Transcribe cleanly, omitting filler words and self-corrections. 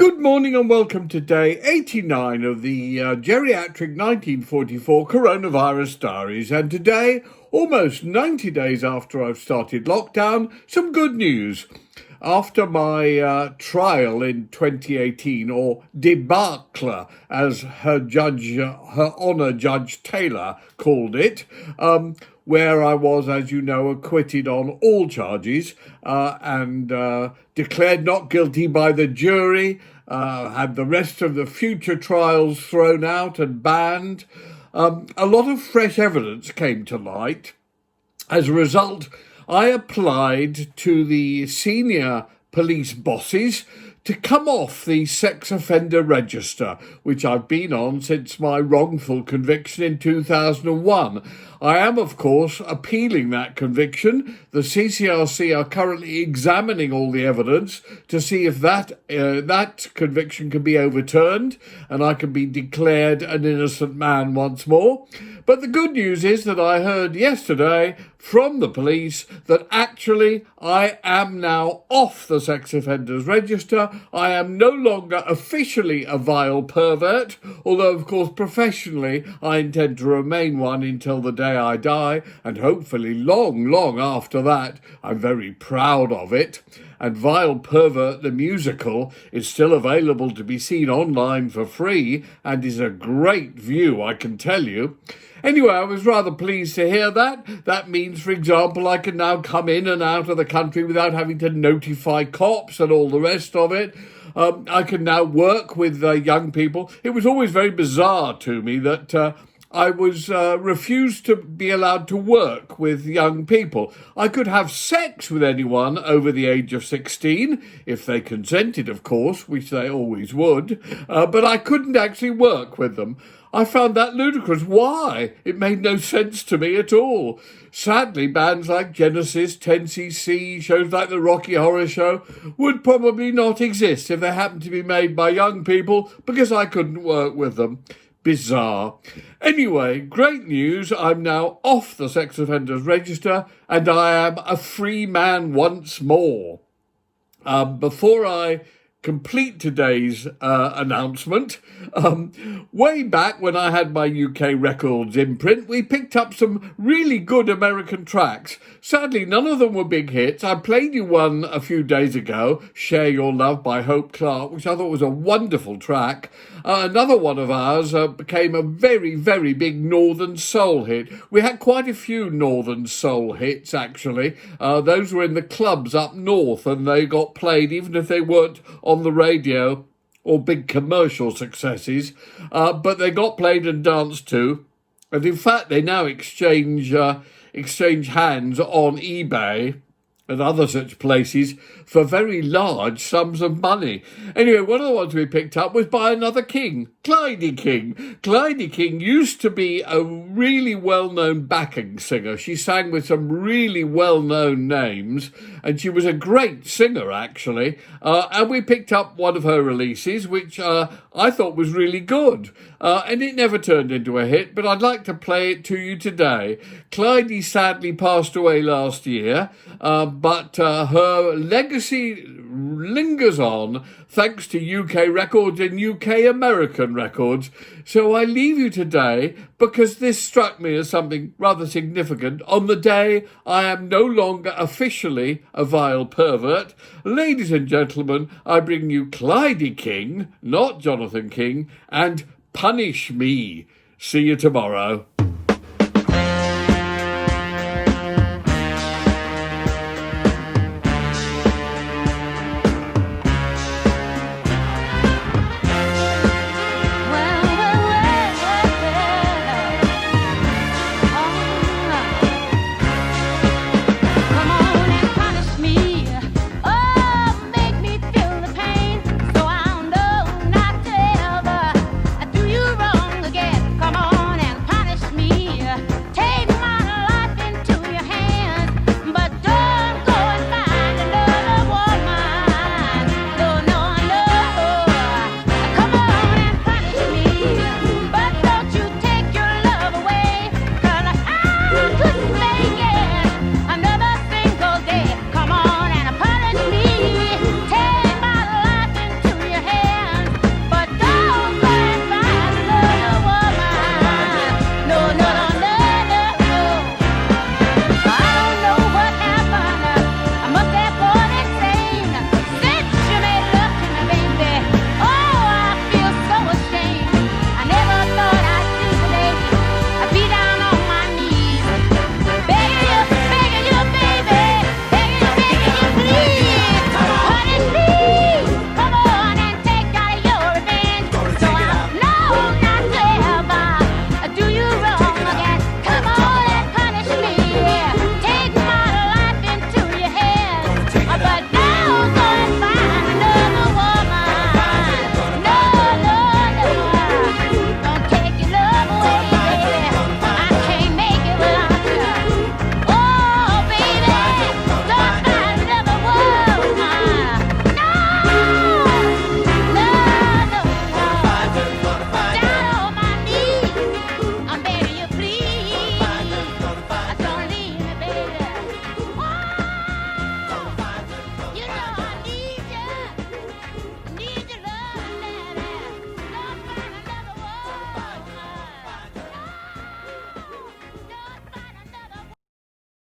Good morning and welcome to day 89 of the geriatric 1944 coronavirus diaries. And today, almost 90 days after I've started lockdown, some good news. After my trial in 2018, or debacle, as Her Honour Judge Taylor called it, where I was, as you know, acquitted on all charges and declared not guilty by the jury, had the rest of the future trials thrown out and banned. A lot of fresh evidence came to light. As a result, I applied to the senior police bosses to come off the sex offender register, which I've been on since my wrongful conviction in 2001. I am, of course, appealing that conviction. The CCRC are currently examining all the evidence to see if that conviction can be overturned and I can be declared an innocent man once more. But the good news is that I heard yesterday from the police that actually I am now off the sex offenders register. I am no longer officially a vile pervert, although of course professionally I intend to remain one until the day I die, and hopefully long after that. I'm very proud of it. And Vile Pervert the musical is still available to be seen online for free and is a great view, I can tell you. Anyway, I was rather pleased to hear that. That means, for example, I can now come in and out of the country without having to notify cops and all the rest of it. I can now work with young people. It was always very bizarre to me that I was refused to be allowed to work with young people. I could have sex with anyone over the age of 16, if they consented, of course, which they always would, but I couldn't actually work with them. I found that ludicrous. Why? It made no sense to me at all. Sadly, bands like Genesis, 10cc, shows like the Rocky Horror Show would probably not exist if they happened to be made by young people because I couldn't work with them. Bizarre. Anyway, great news. I'm now off the sex offenders register and I am a free man once more. Before I complete today's announcement, way back when I had my UK Records imprint, we picked up some really good American tracks. Sadly, none of them were big hits. I played you one a few days ago, Share Your Love by Hope Clark, which I thought was a wonderful track. Another one of ours became a very, very big Northern Soul hit. We had quite a few Northern Soul hits, actually. Those were in the clubs up north, and they got played even if they weren't on the radio or big commercial successes, but they got played and danced to. And in fact, they now exchange hands on eBay and other such places for very large sums of money. Anyway, one of the ones we picked up was by another king, Clyde King. Clyde King used to be a really well-known backing singer. She sang with some really well-known names, and she was a great singer, actually. And we picked up one of her releases, which I thought was really good. And it never turned into a hit, but I'd like to play it to you today. Clyde sadly passed away last year, but her legacy lingers on thanks to UK Records and UK American Records. So I leave you today because this struck me as something rather significant on the day I am no longer officially a vile pervert. Ladies and gentlemen, I bring you Clyde King, not Jonathan King, and Punish Me. See you tomorrow.